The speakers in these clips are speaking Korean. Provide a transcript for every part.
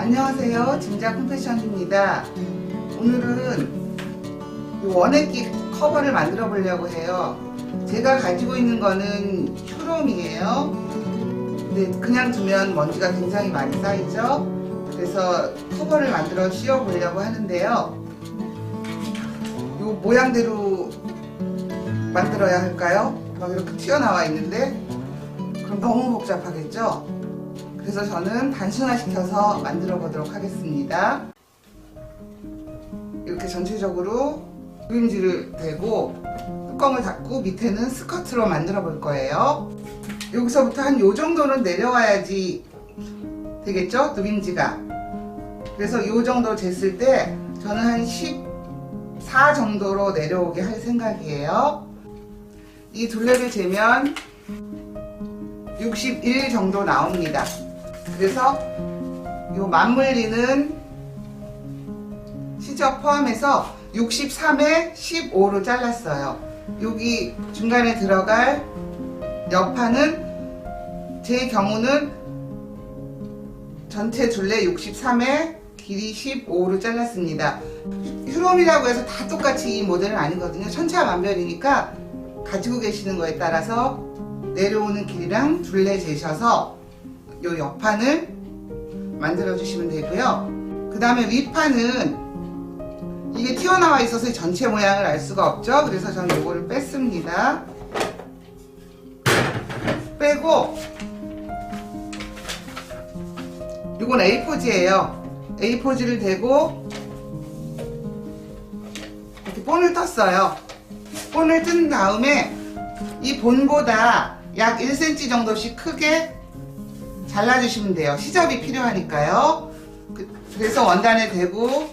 안녕하세요, 진작 컴패션입니다. 오늘은 이 원액기 커버를 만들어 보려고 해요. 제가 가지고 있는 거는 휴롬이에요. 근데 그냥 두면 먼지가 굉장히 많이 쌓이죠. 그래서 커버를 만들어 씌워 보려고 하는데요. 이 모양대로 만들어야 할까요? 막 이렇게 튀어나와 있는데 그럼 너무 복잡하겠죠? 그래서 저는 단순화시켜서 만들어 보도록 하겠습니다. 이렇게 전체적으로 누림지를 대고 뚜껑을 닫고 밑에는 스커트로 만들어 볼 거예요. 여기서부터 한 요 정도는 내려와야지 되겠죠? 누림지가. 그래서 요 정도 쟀을 때 저는 한 14 정도로 내려오게 할 생각이에요. 이 둘레를 재면 61 정도 나옵니다. 그래서 요 맞물리는 시접 포함해서 63에 15로 잘랐어요. 여기 중간에 들어갈 옆판은 제 경우는 전체 둘레 63에 길이 15로 잘랐습니다. 휴롬이라고 해서 다 똑같이 이 모델은 아니거든요. 천차만별이니까 가지고 계시는 거에 따라서 내려오는 길이랑 둘레 재셔서 요 옆판을 만들어 주시면 되고요. 그 다음에 윗판은 이게 튀어나와 있어서 전체 모양을 알 수가 없죠. 그래서 저는 요거를 뺐습니다. 빼고 요건 A4지예요. A4지를 대고 이렇게 본을 떴어요. 본을 뜬 다음에 이 본보다 약 1cm 정도씩 크게 잘라주시면 돼요. 시접이 필요하니까요. 그래서 원단에 대고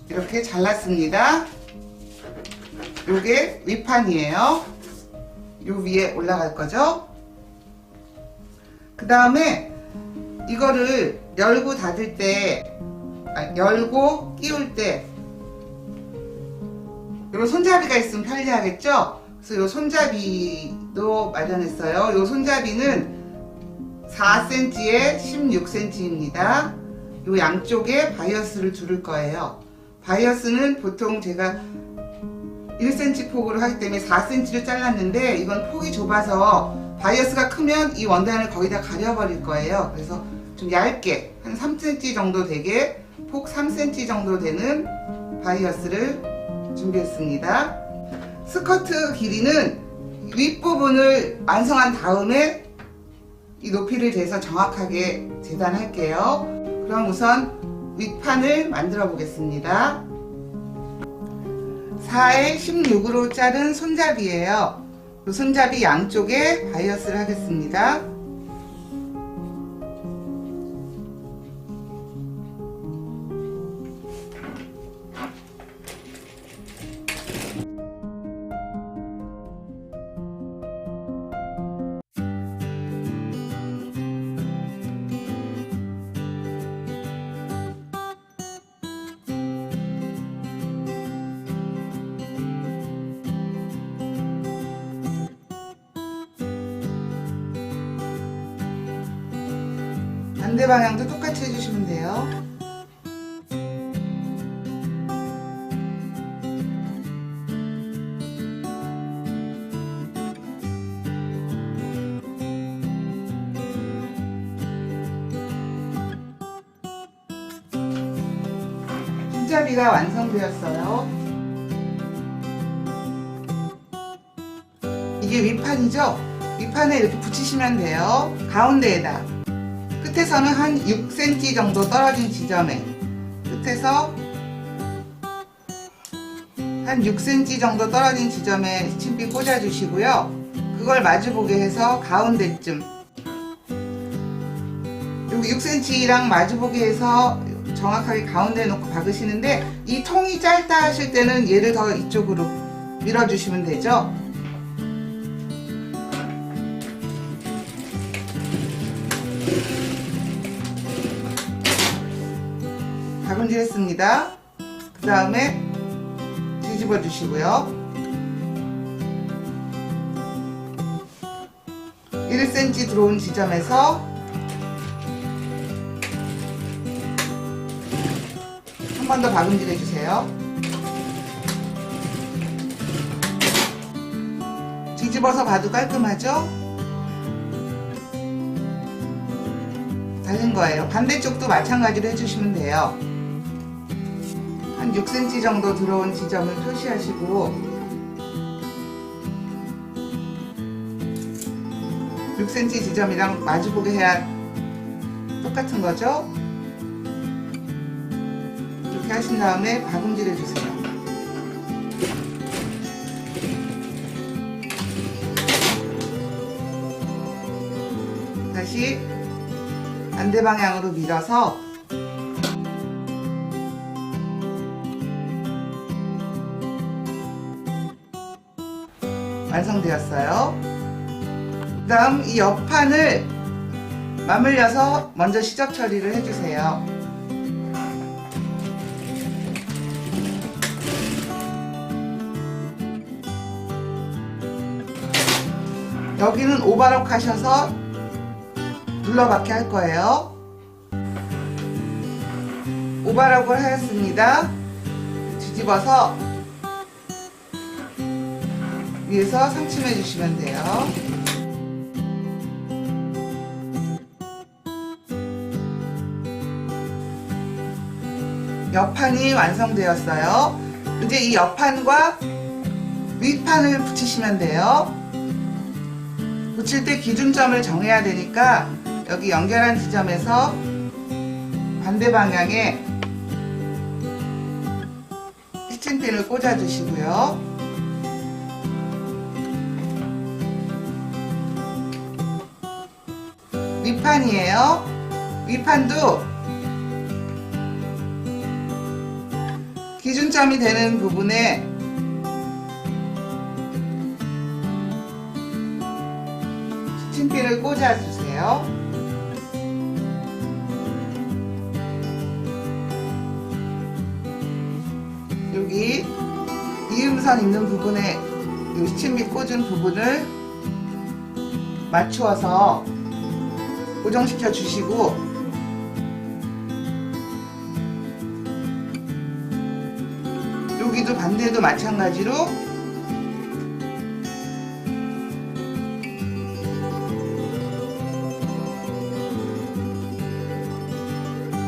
이렇게 잘랐습니다. 요게 윗판이에요. 요 위에 올라갈 거죠. 그 다음에 이거를 열고 닫을 때, 열고 끼울 때 이런 손잡이가 있으면 편리하겠죠. 그래서 요 손잡이도 마련했어요. 요 손잡이는 4cm에 16cm입니다. 요 양쪽에 바이어스를 두를 거예요. 바이어스는 보통 제가 1cm 폭으로 하기 때문에 4cm를 잘랐는데 이건 폭이 좁아서 바이어스가 크면 이 원단을 거의 다 가려버릴 거예요. 그래서 좀 얇게 한 3cm 정도 되게 폭 3cm 정도 되는 바이어스를 준비했습니다. 스커트 길이는 윗부분을 완성한 다음에 이 높이를 재서 정확하게 재단할게요. 그럼 우선 윗판을 만들어 보겠습니다. 4에 16으로 자른 손잡이에요. 이 손잡이 양쪽에 바이어스를 하겠습니다. 반대 방향도 똑같이 해주시면 돼요. 손잡이가 완성되었어요. 이게 윗판이죠? 윗판에 이렇게 붙이시면 돼요. 가운데에다. 끝에서는 한 6cm 정도 떨어진 지점에 끝에서 한 6cm 정도 떨어진 지점에 스침비 꽂아 주시고요. 그걸 마주보게 해서 가운데쯤 여기 6cm랑 마주보게 해서 정확하게 가운데에 놓고 박으시는데 이 통이 짧다 하실 때는 얘를 더 이쪽으로 밀어주시면 되죠. 박음질 했습니다. 그 다음에 뒤집어 주시고요. 1cm 들어온 지점에서 한 번 더 박음질 해주세요. 뒤집어서 봐도 깔끔하죠? 다른 거예요. 반대쪽도 마찬가지로 해주시면 돼요. 한 6cm 정도 들어온 지점을 표시하시고 6cm 지점이랑 마주보게 해야 똑같은 거죠? 이렇게 하신 다음에 박음질 해주세요. 다시 반대 방향으로 밀어서 완성되었어요. 그 다음 이 옆판을 맞물려서 먼저 시접 처리를 해주세요. 여기는 오버럭 하셔서 눌러받게 할 거예요. 오버럭을 하였습니다. 뒤집어서 위에서 상침해 주시면 돼요. 옆판이 완성되었어요. 이제 이 옆판과 윗판을 붙이시면 돼요. 붙일 때 기준점을 정해야 되니까 여기 연결한 지점에서 반대 방향에 스친핀을 꽂아 주시고요. 윗판이에요. 윗판도 기준점이 되는 부분에 스친핀을 꽂아 주세요. 여기 이음선 있는 부분에 이 스친핀 꽂은 부분을 맞추어서 고정시켜 주시고 여기도 반대도 마찬가지로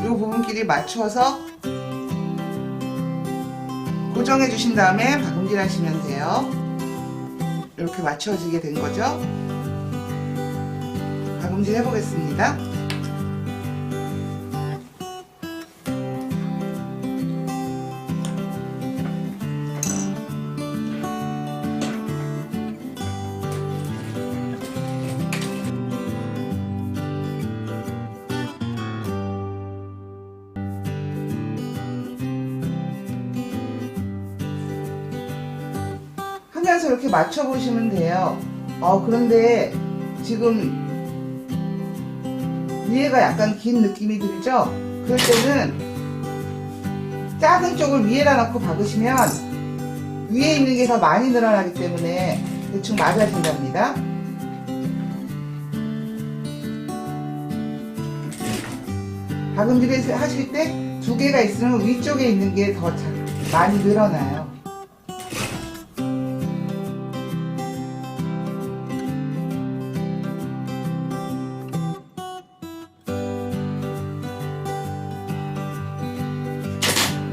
이 부분끼리 맞추어서 고정해 주신 다음에 박음질 하시면 돼요. 이렇게 맞춰지게 된 거죠. 박음질 해보겠습니다. 하면서 이렇게 맞춰보시면 돼요. 그런데 지금 위에가 약간 긴 느낌이 들죠? 그럴 때는 작은 쪽을 위에다 놓고 박으시면 위에 있는 게 더 많이 늘어나기 때문에 대충 맞아진답니다. 박음질 하실 때 두 개가 있으면 위쪽에 있는 게 더 많이 늘어나요.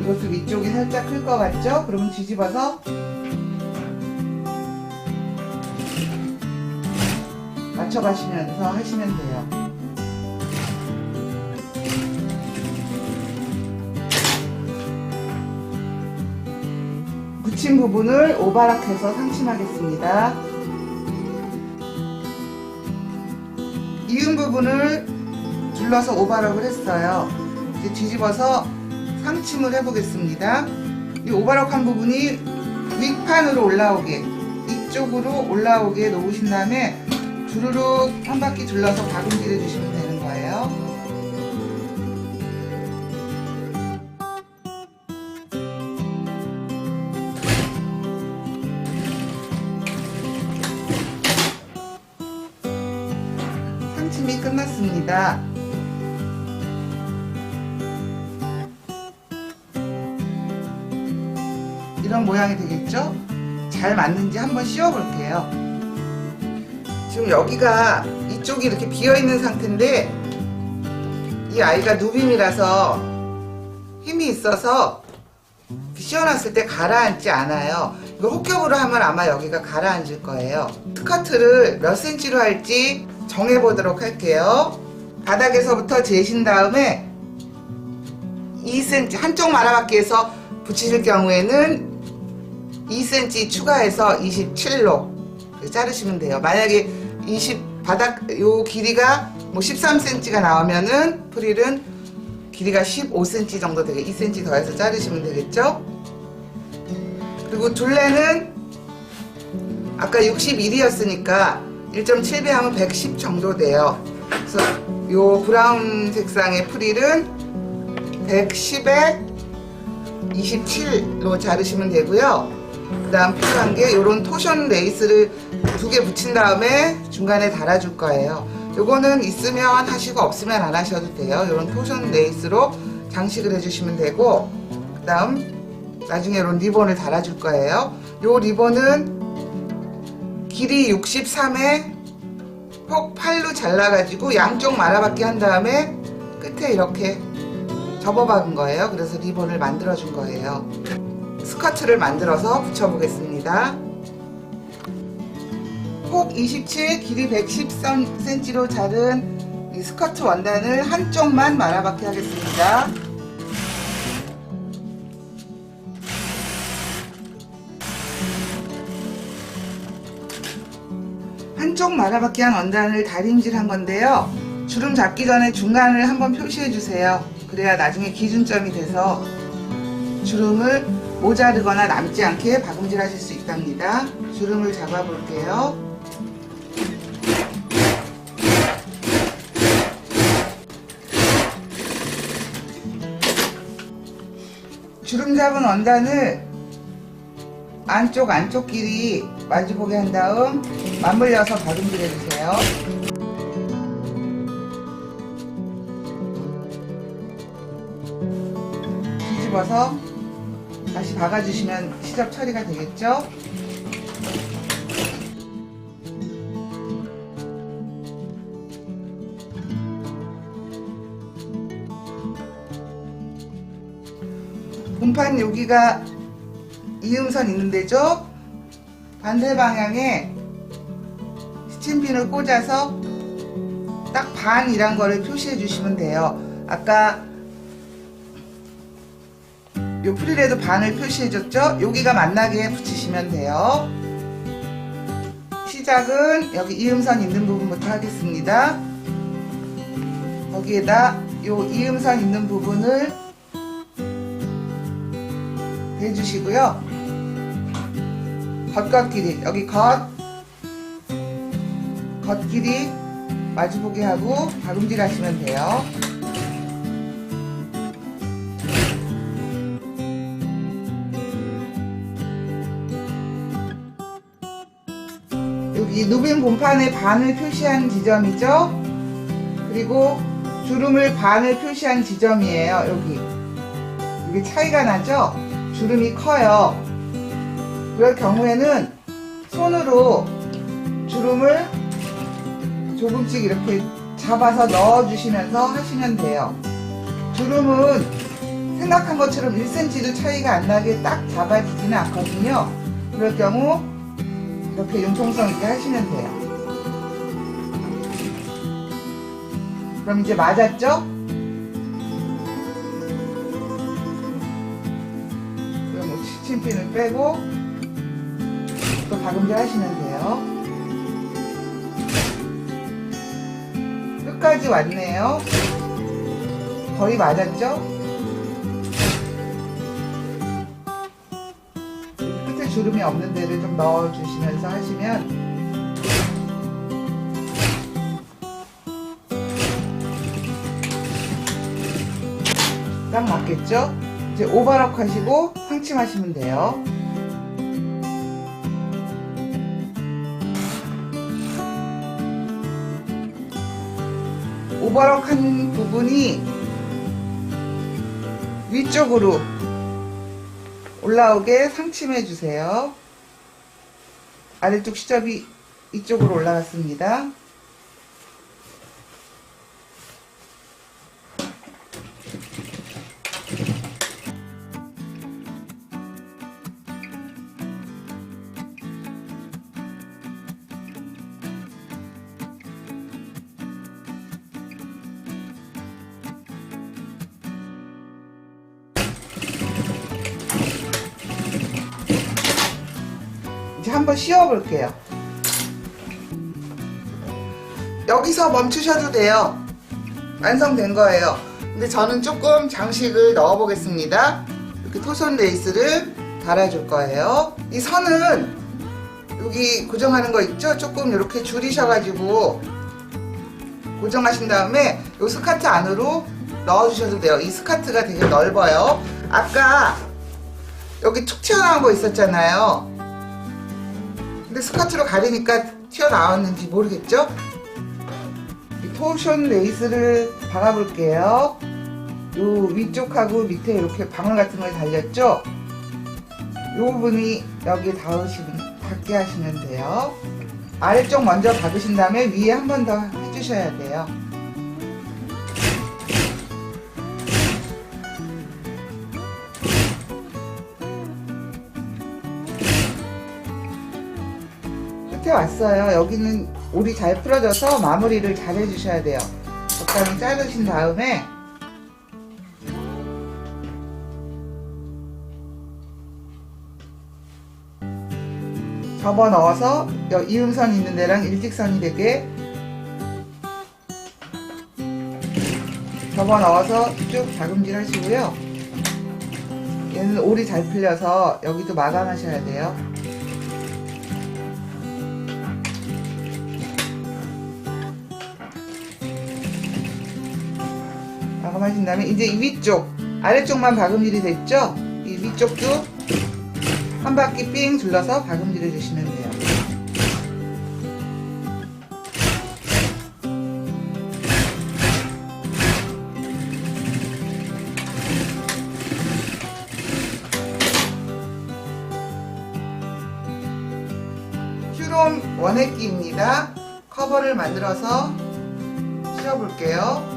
이것도 위쪽이 살짝 클 것 같죠? 그러면 뒤집어서 맞춰가시면서 하시면 돼요. 붙인 부분을 오바락해서 상침하겠습니다. 이은 부분을 둘러서 오바락을 했어요. 이제 뒤집어서 상침을 해보겠습니다. 이 오버럭한 부분이 윗판으로 올라오게, 이쪽으로 올라오게 놓으신 다음에 주르륵 한 바퀴 둘러서 박음질 해주시면 되는 거예요. 상침이 끝났습니다. 이런 모양이 되겠죠? 잘 맞는지 한번 씌워 볼게요. 지금 여기가 이쪽이 이렇게 비어 있는 상태인데 이 아이가 누빔이라서 힘이 있어서 씌워놨을 때 가라앉지 않아요. 이거 혹겹으로 하면 아마 여기가 가라앉을 거예요. 스커트를 몇 cm로 할지 정해보도록 할게요. 바닥에서부터 재신 다음에 2cm, 한쪽 말아받기에서 붙이실 경우에는 2cm 추가해서 27로 자르시면 돼요. 만약에 바닥 요 길이가 뭐 13cm가 나오면은 프릴은 길이가 15cm 정도 되게 2cm 더해서 자르시면 되겠죠? 그리고 둘레는 아까 61이었으니까 1.7배 하면 110 정도 돼요. 그래서 요 브라운 색상의 프릴은 110에 27로 자르시면 되고요. 그 다음 필요한 게 요런 토션 레이스를 2개 붙인 다음에 중간에 달아줄 거예요. 요거는 있으면 하시고 없으면 안 하셔도 돼요. 요런 토션 레이스로 장식을 해주시면 되고, 그 다음 나중에 이런 리본을 달아줄 거예요. 요 리본은 길이 63에 폭 8로 잘라가지고 양쪽 말아받기 한 다음에 끝에 이렇게 접어박은 거예요. 그래서 리본을 만들어준 거예요. 스커트를 만들어서 붙여보겠습니다. 폭 27, 길이 110cm로 자른 이 스커트 원단을 한쪽만 말아받기 하겠습니다. 한쪽 말아받기 한 원단을 다림질 한 건데요. 주름 잡기 전에 중간을 한번 표시해 주세요. 그래야 나중에 기준점이 돼서 주름을 모자르거나 남지 않게 박음질 하실 수 있답니다. 주름을 잡아 볼게요. 주름 잡은 원단을 안쪽 길이 마주보게 한 다음 맞물려서 박음질 해주세요. 뒤집어서 다시 박아주시면 시접 처리가 되겠죠? 본판 여기가 이음선 있는 데죠? 반대 방향에 스팀핀을 꽂아서 딱 반이란 거를 표시해 주시면 돼요. 아까 요 프릴에도 반을 표시해 줬죠? 여기가 만나게 붙이시면 돼요. 시작은 여기 이음선 있는 부분부터 하겠습니다. 거기에다 요 이음선 있는 부분을 대주시고요. 겉 길이, 여기 겉 길이 마주보게 하고 박음질 하시면 돼요. 여기 누빔 본판의 반을 표시한 지점이죠. 그리고 주름을 반을 표시한 지점이에요. 여기 차이가 나죠. 주름이 커요. 그럴 경우에는 손으로 주름을 조금씩 이렇게 잡아서 넣어주시면서 하시면 돼요. 주름은 생각한 것처럼 1cm도 차이가 안 나게 딱 잡아지지는 않거든요. 그럴 경우 이렇게 융통성 있게 하시면 돼요. 그럼 이제 맞았죠? 그럼 스팀핀을 빼고 또 박음질 하시면 돼요. 끝까지 왔네요. 거의 맞았죠? 끝에 주름이 없는 데를 좀 넣어주시면서 하시면 딱 맞겠죠? 이제 오버럭 하시고 상침하시면 돼요. 오버럭 한 부분이 위쪽으로 올라오게 상침해 주세요. 아래쪽 시접이 이쪽으로 올라갔습니다. 이제 한번 씌워 볼게요. 여기서 멈추셔도 돼요. 완성된 거예요. 근데 저는 조금 장식을 넣어 보겠습니다. 이렇게 토션 레이스를 달아줄 거예요. 이 선은 여기 고정하는 거 있죠? 조금 이렇게 줄이셔가지고 고정하신 다음에 이 스카트 안으로 넣어주셔도 돼요. 이 스카트가 되게 넓어요. 아까 여기 툭 튀어나온 거 있었잖아요. 근데 스커트로 가리니까 튀어나왔는지 모르겠죠? 이 토션 레이스를 박아볼게요. 요 위쪽하고 밑에 이렇게 방울 같은 걸 달렸죠? 요 부분이 여기에 닿게 하시면 돼요. 아래쪽 먼저 박으신 다음에 위에 한 번 더 해주셔야 돼요. 끝에 왔어요. 여기는 올이 잘 풀어져서 마무리를 잘 해주셔야 돼요. 적당히 자르신 다음에 접어 넣어서 이음선 있는 데랑 일직선이 되게 접어 넣어서 쭉 다금질 하시고요. 얘는 올이 잘 풀려서 여기도 마감하셔야 돼요. 마감하신 다음에 이제 이 위쪽 아래쪽만 박음질이 됐죠? 이 위쪽도 한 바퀴 삥 둘러서 박음질해 주시면 돼요. 슈롬 원액기입니다. 커버를 만들어서 씌워볼게요.